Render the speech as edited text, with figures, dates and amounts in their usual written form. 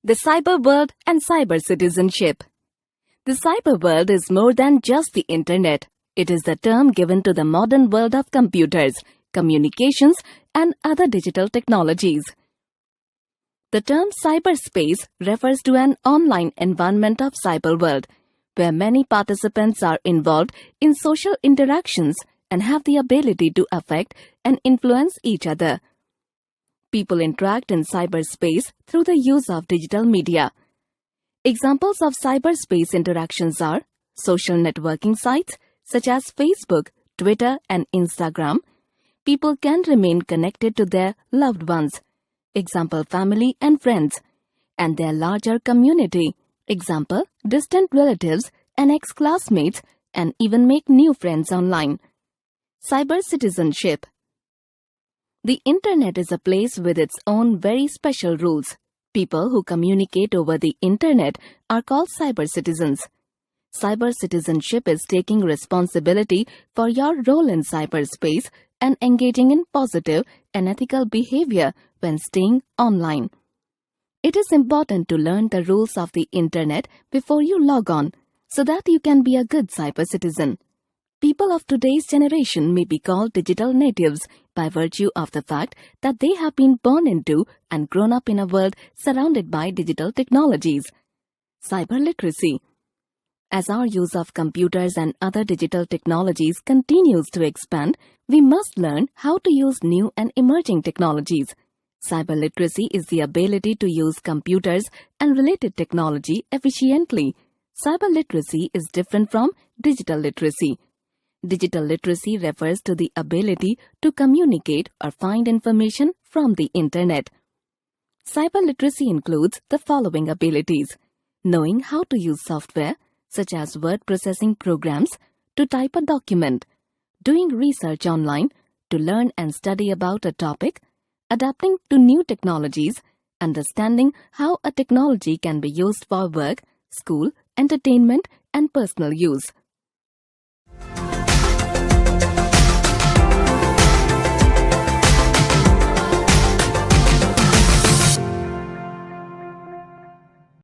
The cyber world and cyber citizenship. The cyber world is more than just the internet. It is the term given to the modern world of computers, communications, and other digital technologies. The term cyberspace refers to an online environment of cyber world, where many participants are involved in social interactions and have the ability to affect and influence each other. People interact in cyberspace through the use of digital media. Examples of cyberspace interactions are social networking sites such as Facebook, Twitter, and Instagram. People can remain connected to their loved ones, example family and friends, and their larger community, example distant relatives and ex-classmates, and even make new friends online. Cyber citizenship. The internet is a place with its own very special rules. People who communicate over the internet are called cyber citizens. Cyber citizenship is taking responsibility for your role in cyberspace and engaging in positive and ethical behavior when staying online. It is important to learn the rules of the internet before you log on so that you can be a good cyber citizen. People of today's generation may be called digital natives by virtue of the fact that they have been born into and grown up in a world surrounded by digital technologies. Cyber literacy. As our use of computers and other digital technologies continues to expand, we must learn how to use new and emerging technologies. Cyber literacy is the ability to use computers and related technology efficiently. Cyber literacy is different from digital literacy. Digital literacy refers to the ability to communicate or find information from the internet. Cyber literacy includes the following abilities: knowing how to use software, such as word processing programs, to type a document, doing research online, to learn and study about a topic, adapting to new technologies, understanding how a technology can be used for work, school, entertainment, and personal use.